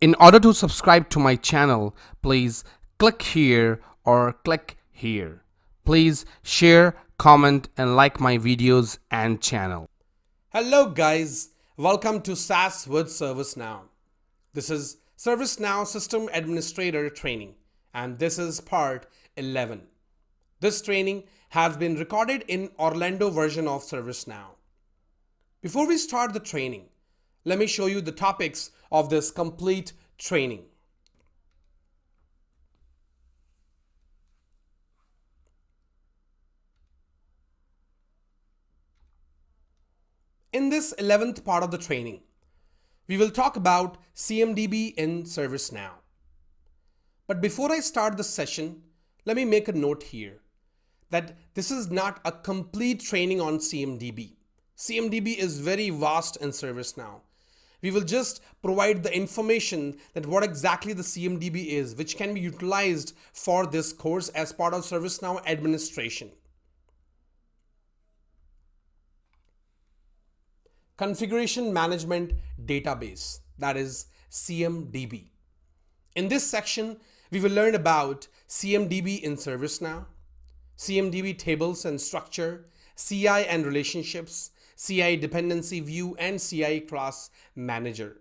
In order to subscribe to my channel, please click here or click here. Please share, comment and like my videos and channel. Hello guys, welcome to SaaS with ServiceNow. This is ServiceNow System Administrator training and this is part 11. This training has been recorded in Orlando version of ServiceNow. Before we start the training, let me show you the topics of this complete training. In this 11th part of the training, we will talk about CMDB in ServiceNow. But before I start the session, let me make a note here that this is not a complete training on CMDB. CMDB is very vast in ServiceNow. We will just provide the information that what exactly the CMDB is, which can be utilized for this course as part of ServiceNow administration. Configuration Management Database, that is CMDB. In this section, we will learn about CMDB in ServiceNow, CMDB Tables and Structure, CI and Relationships, CI Dependency View and CI Class Manager.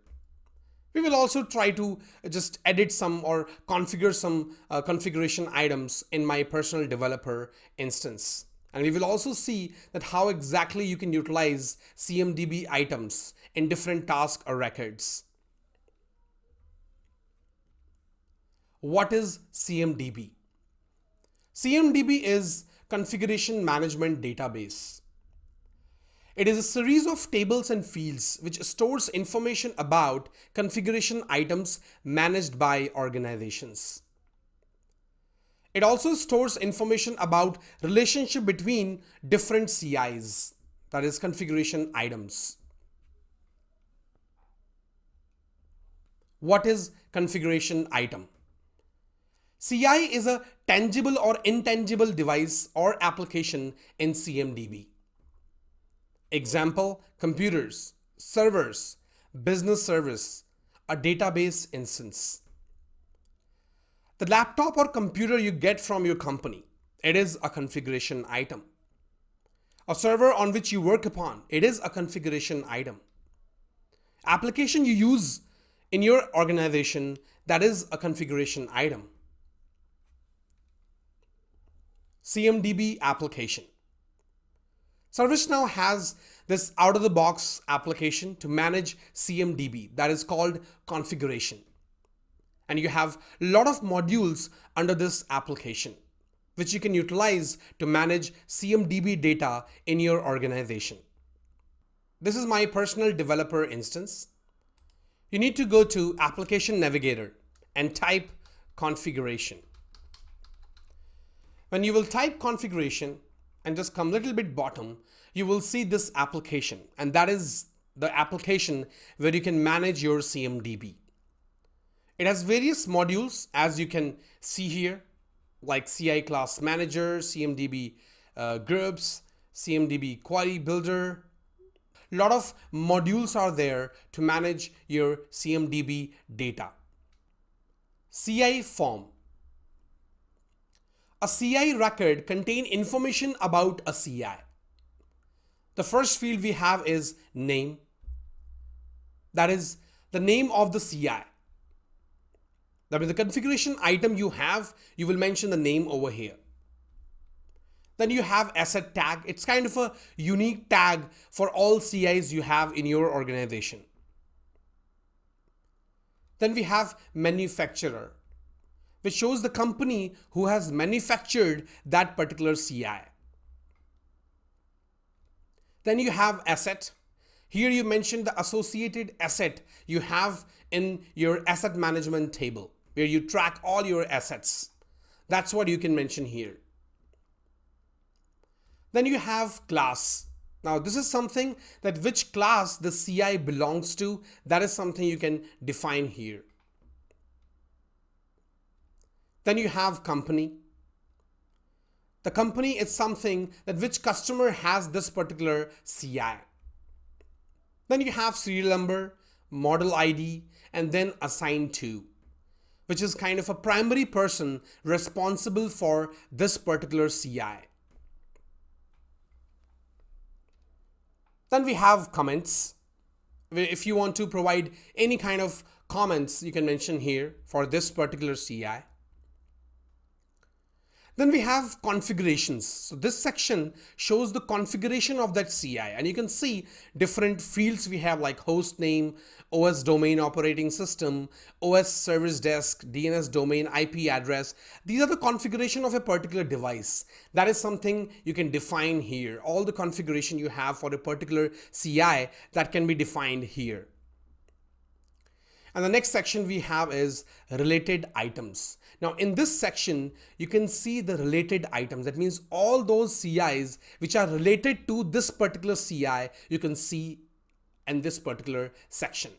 We will also try to just edit some or configure some configuration items in my personal developer instance. And we will also see that how exactly you can utilize CMDB items in different tasks or records. What is CMDB? CMDB is Configuration Management Database. It is a series of tables and fields which stores information about configuration items managed by organizations. It also stores information about relationship between different CIs, that is configuration items. What is configuration item? CI is a tangible or intangible device or application in CMDB. Example, computers, servers, business service, a database instance. The laptop or computer you get from your company, it is a configuration item. A server on which you work upon, it is a configuration item. Application you use in your organization, that is a configuration item. CMDB Application. ServiceNow has this out-of-the-box application to manage CMDB that is called configuration. And you have a lot of modules under this application, which you can utilize to manage CMDB data in your organization. This is my personal developer instance. You need to go to Application Navigator and type configuration. When you will type configuration, and just come a little bit bottom, you will see this application, and that is the application where you can manage your CMDB. It has various modules, as you can see here, like CI Class Manager, CMDB Groups, CMDB Query Builder. A lot of modules are there to manage your CMDB data. CI Form. A CI record contains information about a CI. The first field we have is name. That is the name of the CI. That means the configuration item you have, you will mention the name over here. Then you have asset tag. It's kind of a unique tag for all CIs you have in your organization. Then we have manufacturer, which shows the company who has manufactured that particular CI. Then you have asset. Here you mention the associated asset you have in your asset management table, where you track all your assets. That's what you can mention here. Then you have class. Now this is something that which class the CI belongs to, that is something you can define here. Then you have company. The company is something that which customer has this particular CI. Then you have serial number, model ID, and then assigned to, which is kind of a primary person responsible for this particular CI. Then we have comments. If you want to provide any kind of comments, you can mention here for this particular CI. Then we have configurations. So this section shows the configuration of that CI, and you can see different fields we have like host name, OS domain operating system, OS service desk, DNS domain, IP address. These are the configuration of a particular device. That is something you can define here. All the configuration you have for a particular CI that can be defined here. And the next section we have is related items. Now in this section, you can see the related items. That means all those CIs which are related to this particular CI, you can see in this particular section.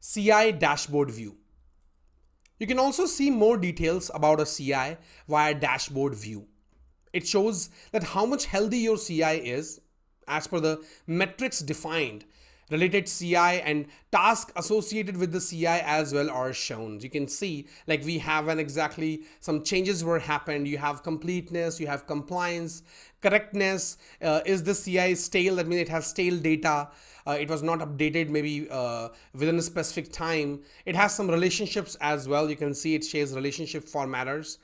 CI dashboard view. You can also see more details about a CI via dashboard view. It shows that how much healthy your CI is as per the metrics defined. Related CI and tasks associated with the CI as well are shown. You can see like we have exactly some changes were happened. You have completeness, you have compliance, correctness. Is the CI stale? That means it has stale data. It was not updated maybe within a specific time. It has some relationships as well. You can see it shares relationship formatters.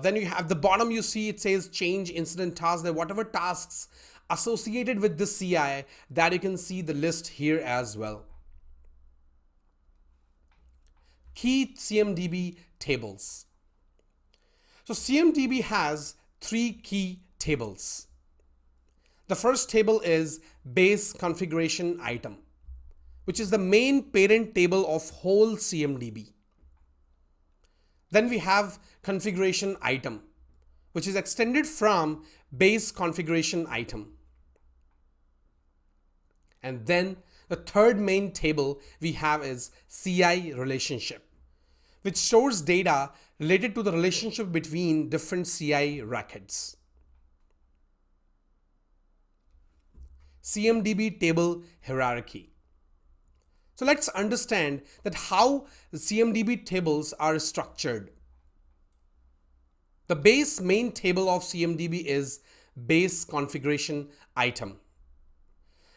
Then you have the bottom, you see it says change incident tasks. That whatever tasks associated with the CI, that you can see the list here as well. Key CMDB tables. So CMDB has 3 key tables. The first table is base configuration item, which is the main parent table of whole CMDB. Then we have configuration item, which is extended from base configuration item. And then the third main table we have is CI relationship, which stores data related to the relationship between different CI records. CMDB table hierarchy. So let's understand that how the CMDB tables are structured. The base main table of CMDB is base configuration item,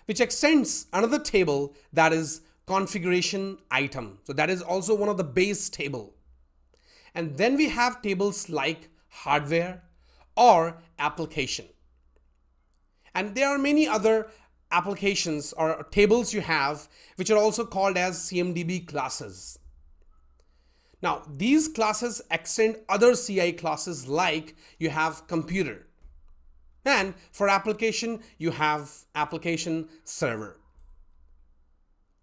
which extends another table that is configuration item. So that is also one of the base table. And then we have tables like hardware or application. And there are many other applications or tables you have which are also called as CMDB classes. Now these classes extend other CI classes like you have computer, and for application you have application server.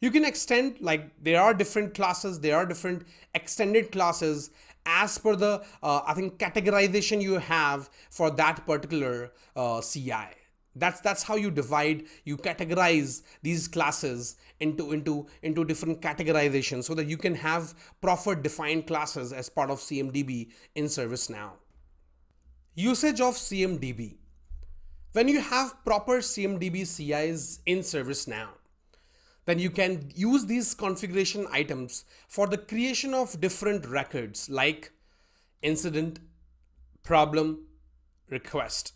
You can extend, like there are different classes, there are different extended classes as per the I think categorization you have for that particular CI. That's how you divide, you categorize these classes into different categorizations so that you can have proper defined classes as part of CMDB in ServiceNow. Usage of CMDB. When you have proper CMDB CIs in ServiceNow, then you can use these configuration items for the creation of different records like incident, problem, request.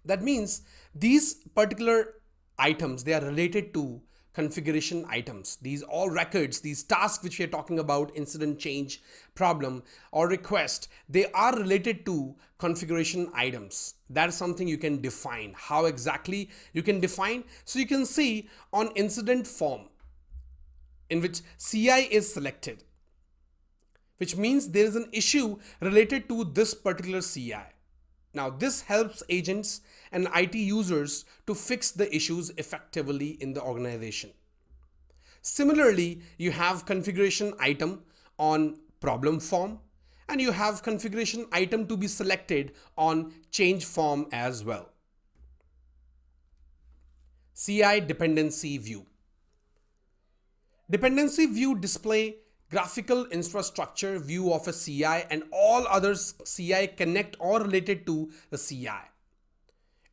That means these particular items, they are related to configuration items. These all records, these tasks which we are talking about, incident, change, problem or request, they are related to configuration items. That is something you can define. How exactly you can define? So you can see on incident form in which CI is selected, which means there is an issue related to this particular CI. Now this helps agents and IT users to fix the issues effectively in the organization. Similarly, you have configuration item on problem form, and you have configuration item to be selected on change form as well. CI dependency view. Dependency view display graphical infrastructure view of a CI and all other CI connect or related to the CI.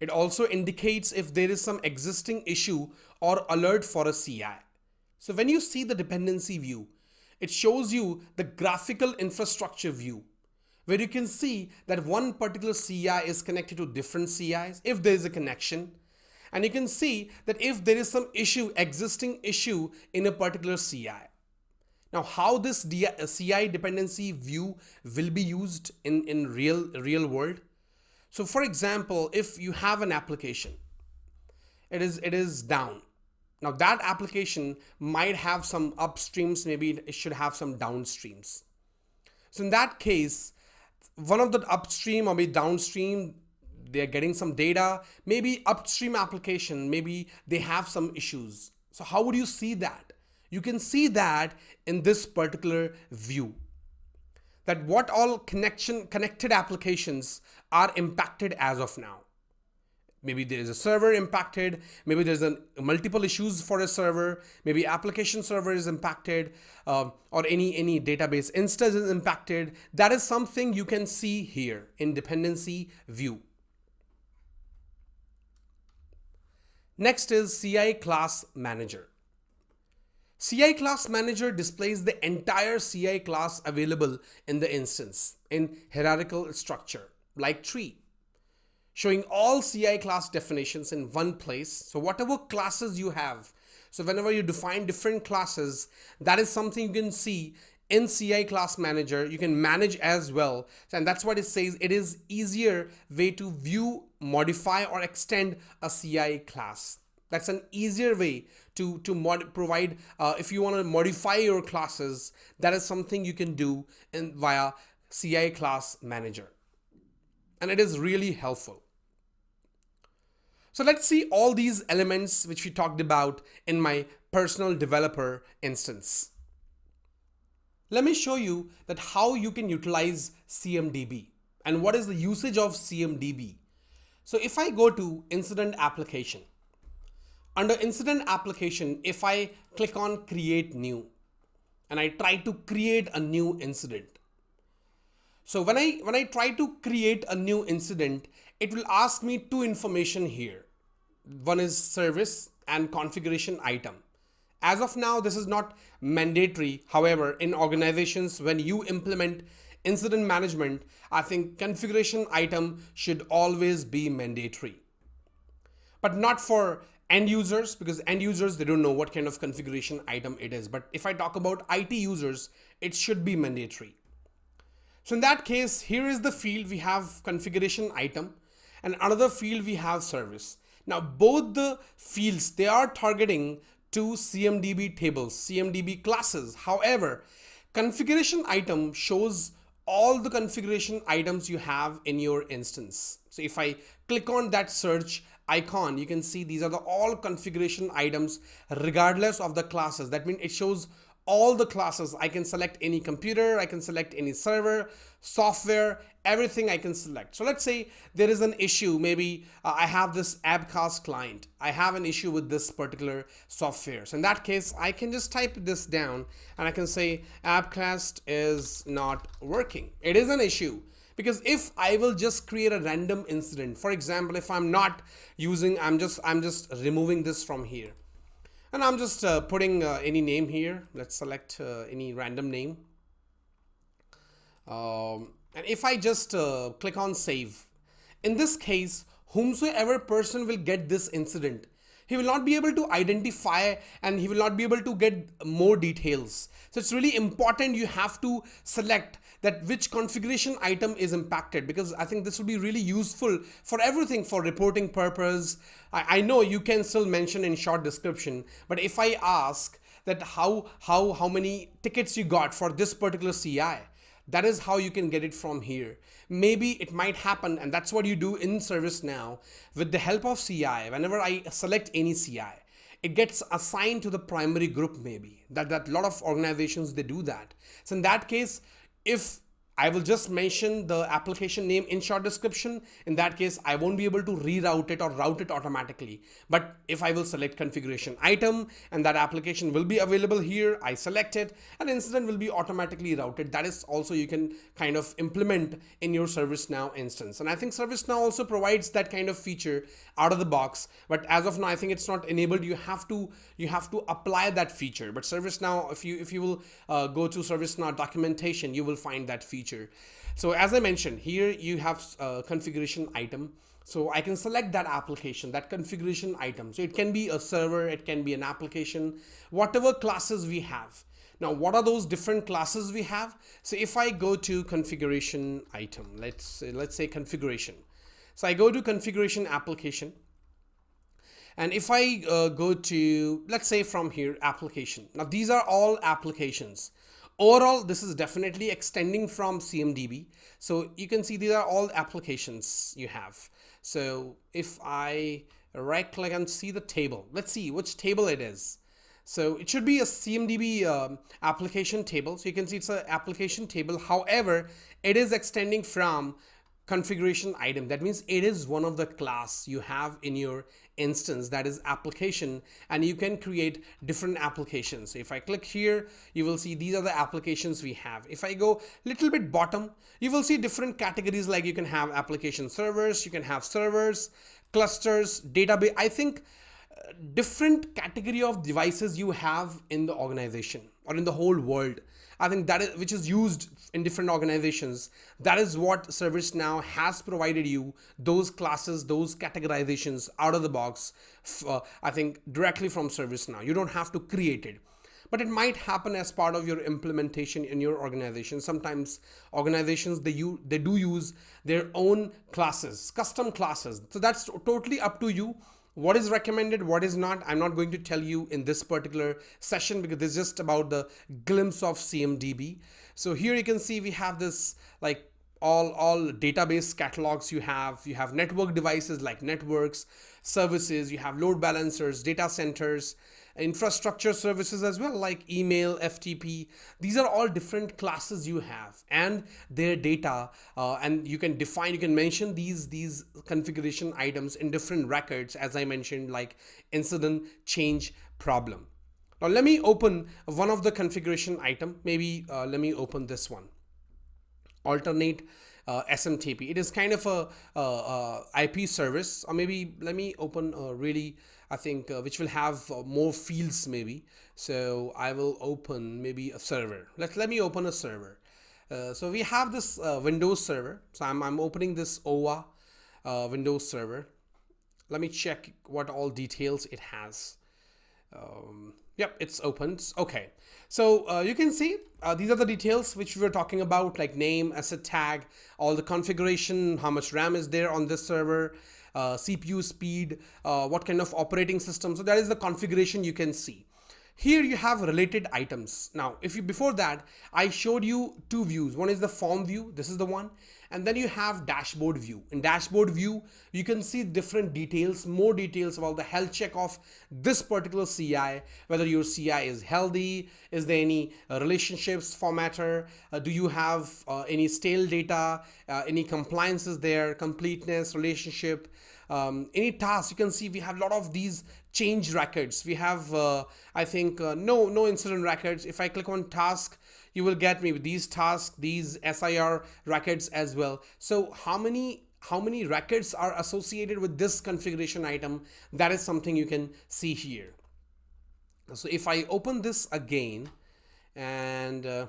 It also indicates if there is some existing issue or alert for a CI. So when you see the dependency view, it shows you the graphical infrastructure view, where you can see that one particular CI is connected to different CIs if there is a connection. And you can see that if there is some existing issue in a particular CI. Now, how this CI dependency view will be used in real world. So for example, if you have an application, it is down. Now that application might have some upstreams, maybe it should have some downstreams. So in that case, one of the upstream or maybe downstream, they're getting some data, maybe upstream application, maybe they have some issues. So how would you see that? You can see that in this particular view, that what all connected applications are impacted as of now. Maybe there is a server impacted, maybe there's multiple issues for a server, maybe application server is impacted, or any database instance is impacted. That is something you can see here in dependency view. Next is CI class manager. CI class manager displays the entire CI class available in the instance in hierarchical structure like tree, showing all CI class definitions in one place. So whatever classes you have, so whenever you define different classes, that is something you can see in CI class manager. You can manage as well. And that's what it says. It is easier way to view, modify or extend a CI class. That's an easier way to provide, if you want to modify your classes, that is something you can do via CI class manager. And it is really helpful. So let's see all these elements which we talked about in my personal developer instance. Let me show you that how you can utilize CMDB and what is the usage of CMDB. So if I go to incident application, under incident application, if I click on create new and I try to create a new incident. So when I try to create a new incident, it will ask me two information here. One is service and configuration item. As of now, this is not mandatory. However, in organizations, when you implement incident management, I think configuration item should always be mandatory. But not for end users, because end users, they don't know what kind of configuration item it is. But if I talk about IT users, it should be mandatory. So in that case, here is the field we have configuration item and another field we have service. Now both the fields, they are targeting to CMDB tables, CMDB classes. However, configuration item shows all the configuration items you have in your instance. So if I click on that search icon, you can see these are all configuration items regardless of the classes. That means it shows all the classes. I can select any computer, I can select any server, software, everything I can select. So let's say there is an issue. Maybe I have this Abcast client. I have an issue with this particular software. So in that case, I can just type this down and I can say Abcast is not working. It is an issue. Because if I will just create a random incident, for example, if I'm not using, I'm just removing this from here. And I'm just putting any name here. Let's select any random name. And if I just click on save, in this case, whomsoever person will get this incident, he will not be able to identify and he will not be able to get more details. So it's really important you have to select that which configuration item is impacted, because I think this will be really useful for everything, for reporting purpose. I know you can still mention in short description, but if I ask that how many tickets you got for this particular CI, that is how you can get it from here. Maybe it might happen, and that's what you do in ServiceNow with the help of CI. Whenever I select any CI, it gets assigned to the primary group. Maybe that lot of organizations, they do that. So in that case, if I will just mention the application name in short description. In that case, I won't be able to reroute it or route it automatically. But if I will select configuration item and that application will be available here, I select it, an incident will be automatically routed. That is also you can kind of implement in your ServiceNow instance. And I think ServiceNow also provides that kind of feature out of the box. But as of now, I think it's not enabled. You have to apply that feature. But ServiceNow, if you will go to ServiceNow documentation, you will find that feature. So as I mentioned, here you have configuration item. So I can select that application, that configuration item. So it can be a server, it can be an application, whatever classes we have. Now, what are those different classes we have? So if I go to configuration item, let's say configuration. So I go to configuration application. And if I go to, let's say from here, application. Now, these are all applications. Overall, this is definitely extending from CMDB. So you can see these are all applications you have. So if I right click and see the table, let's see which table it is. So it should be a CMDB application table. So you can see it's an application table. However, it is extending from configuration item. That means it is one of the class you have in your instance, that is application, and you can create different applications. So if I click here, you will see these are the applications we have. If I go little bit bottom, you will see different categories, like you can have application servers, you can have servers, clusters, database. I think different category of devices you have in the organization or in the whole world. I think that is which is used in different organizations. That is what ServiceNow has provided you, those classes, those categorizations out of the box, I think directly from ServiceNow. You don't have to create it. But it might happen as part of your implementation in your organization. Sometimes organizations, they do use their own classes, custom classes. So that's totally up to you. What is recommended, what is not, I'm not going to tell you in this particular session, because this is just about the glimpse of CMDB. So here you can see we have this like all database catalogs you have network devices like networks, services, you have load balancers, data centers, infrastructure services as well, like email, FTP. These are all different classes you have and their data, and you can mention these configuration items in different records, as I mentioned, like incident, change, problem. Now let me open one of the configuration item. Maybe let me open this one, alternate SMTP. It is kind of a IP service, or maybe let me open really, I think which will have more fields maybe. So I will open maybe a server. Let me open a server. So we have this Windows server. So I'm opening this OWA Windows server. Let me check what all details it has. Yep, it's opened. Okay, so you can see these are the details which we were talking about, like name, asset tag, all the configuration, how much RAM is there on this server, CPU speed, what kind of operating system. So that is the configuration you can see. Here you have related items. Now, before that, I showed you two views. One is the form view. This is the one. And then you have dashboard view. In dashboard view, you can see different details, more details about the health check of this particular CI, whether your CI is healthy, is there any relationships formatter, do you have any stale data, any compliances there, completeness, relationship, any tasks. You can see we have a lot of these change records. We have, I think, no incident records. If I click on task, you will get maybe these tasks, these SIR records as well. So how many records are associated with this configuration item? That is something you can see here. So if I open this again, and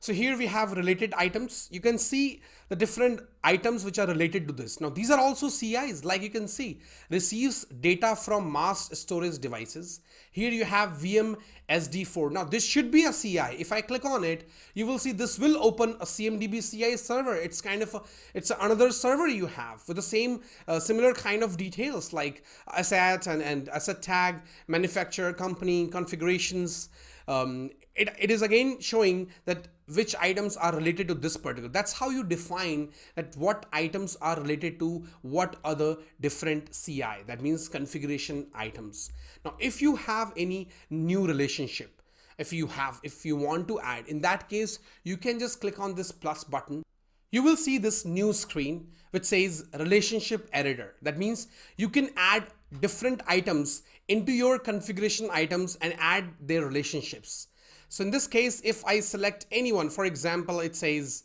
so here we have related items. You can see the different items which are related to this. Now these are also CIs, like you can see, receives data from mass storage devices. Here you have VM SD4. Now this should be a CI. If I click on it, you will see this will open a CMDB CI server. It's kind of it's another server you have with the same similar kind of details, like asset and asset tag, manufacturer, company, configurations. It is again showing that which items are related to this particular. That's how you define that what items are related to what other different CI. That means configuration items. Now, if you have any new relationship, if you want to add. In that case, you can just click on this plus button. You will see this new screen which says relationship editor. That means you can add different items into your configuration items and add their relationships. So in this case, if I select anyone, for example, it says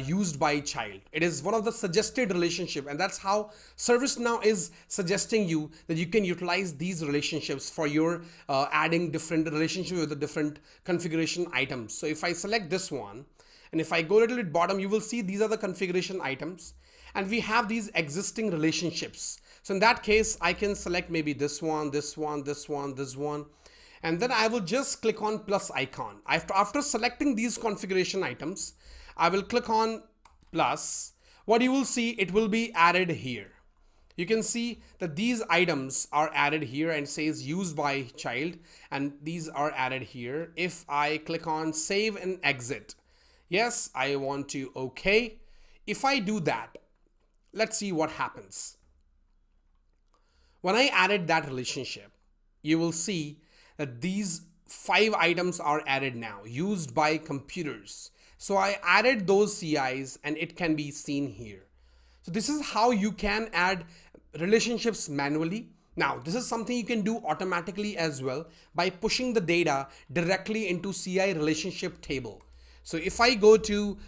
used by child. It is one of the suggested relationship, and that's how ServiceNow is suggesting you that you can utilize these relationships for your adding different relationships with the different configuration items. So if I select this one, and if I go a little bit bottom, you will see these are the configuration items, and we have these existing relationships. So in that case, I can select maybe this one, this one, this one, this one, and then I will just click on plus icon. After selecting these configuration items, I will click on plus. What you will see, it will be added here. You can see that these items are added here and says used by child, and these are added here. If I click on save and exit, yes, I want to okay. If I do that, let's see what happens. When I added that relationship, you will see that these 5 items are added now, used by computers. So I added those CIs and it can be seen here. So this is how you can add relationships manually. Now, this is something you can do automatically as well by pushing the data directly into CI relationship table. So if I go to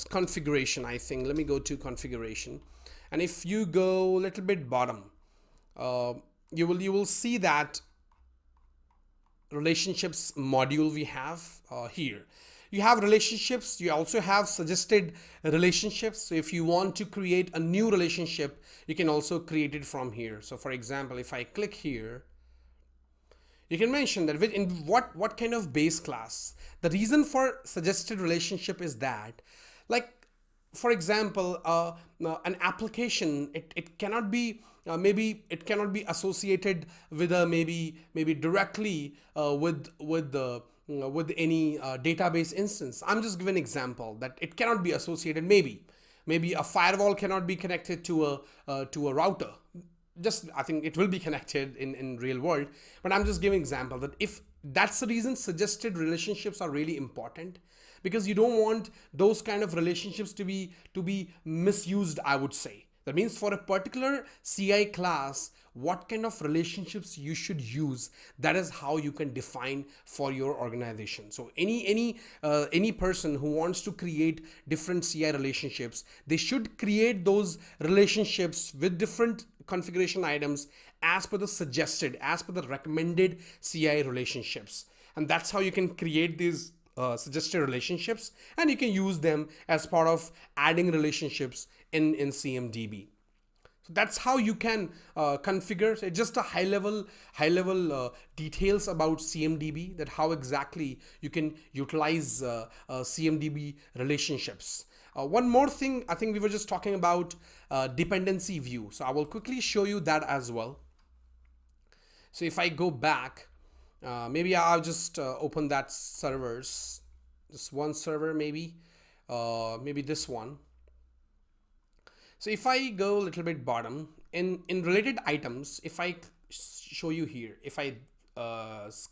configuration, I think, let me go to configuration. And if you go a little bit bottom, you will see that relationships module we have here. You have relationships, you also have suggested relationships. So if you want to create a new relationship, you can also create it from here. So for example, if I click here, you can mention that in what kind of base class. The reason for suggested relationship is that, like, for example, an application, it cannot be maybe it cannot be associated with a maybe directly with any database instance. I'm just giving an example that it cannot be associated. Maybe a firewall cannot be connected to a router. Just, I think it will be connected in real world, but I'm just giving example that if that's the reason suggested relationships are really important, because you don't want those kind of relationships to be misused, I would say. That means for a particular CI class, what kind of relationships you should use, that is how you can define for your organization. So any person who wants to create different CI relationships, they should create those relationships with different configuration items as per the recommended CI relationships. And that's how you can create these suggested relationships, and you can use them as part of adding relationships in CMDB. So that's how you can configure. So just a high level details about CMDB, that how exactly you can utilize CMDB relationships. One more thing, I think we were just talking about dependency view. So I will quickly show you that as well. So if I go back, maybe I'll just open that servers, this one server, maybe this one. So if I go a little bit bottom in related items, if I show you here, if I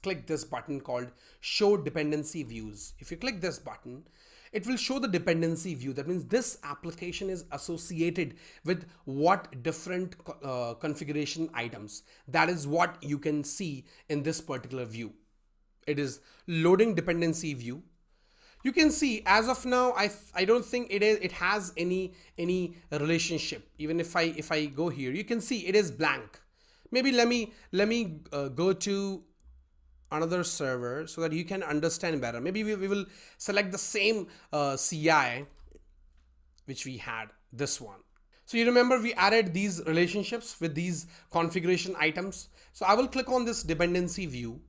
click this button called show dependency views, if you click this button, it will show the dependency view. That means this application is associated with what different configuration items. That is what you can see in this particular view. It is loading dependency view. You can see as of now, I don't think it has any relationship. Even if I go here, you can see it is blank. Maybe let me go to another server so that you can understand better. Maybe we will select the same CI which we had, this one. So you remember we added these relationships with these configuration items. So I will click on this dependency view.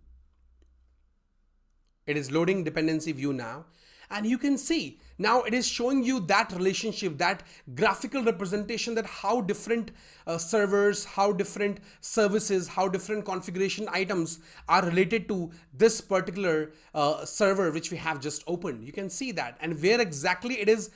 It is loading dependency view now. And you can see now it is showing you that relationship, that graphical representation, that how different servers, how different services, how different configuration items are related to this particular server which we have just opened. You can see that, and where exactly it is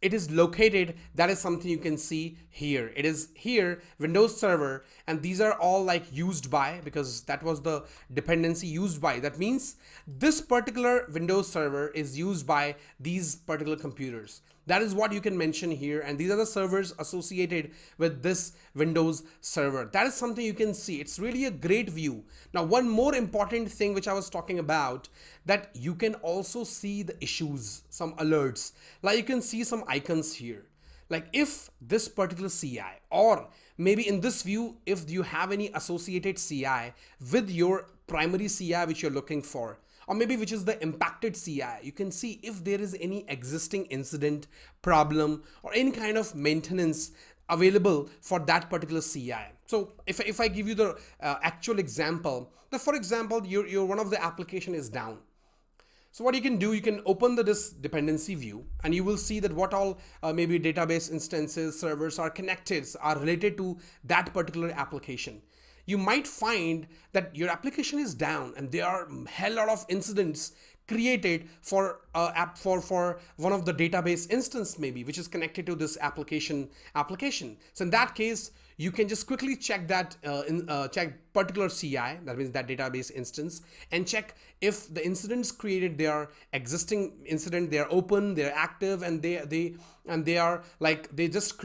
it is located, that is something you can see here. It is here, Windows Server, and these are all like used by, because that was the dependency used by. That means this particular Windows Server is used by these particular computers. That is what you can mention here, and these are the servers associated with this Windows Server. That is something you can see. It's really a great view. Now, one more important thing which I was talking about, that you can also see the issues, some alerts. Like you can see some icons here. Like if this particular CI, or maybe in this view, if you have any associated CI with your primary CI which you're looking for, or maybe which is the impacted CI, you can see if there is any existing incident, problem, or any kind of maintenance available for that particular CI. So if I give you the actual example, that for example, your one of the application is down. So what you can do, you can open this dependency view, and you will see that what all maybe database instances, servers are connected, are related to that particular application. You might find that your application is down and there are a hell lot of incidents created for one of the database instance maybe, which is connected to this application. So in that case, you can just quickly check that check particular CI, that means that database instance, and check if the incidents created, they are existing incident, they are open, they are active, and they are like they just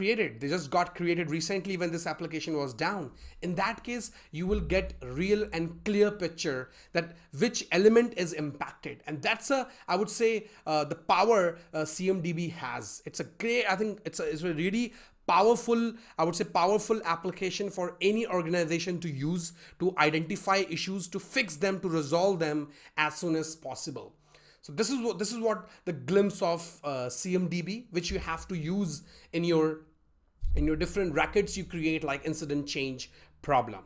got created recently when this application was down. In that case, you will get real and clear picture that which element is impacted, and that's I would say the power CMDB has. It's a great, I think it's a really powerful, I would say powerful application for any organization to use to identify issues, to fix them, to resolve them as soon as possible. So this is what the glimpse of CMDB, which you have to use in your different records you create, like incident, change, problem.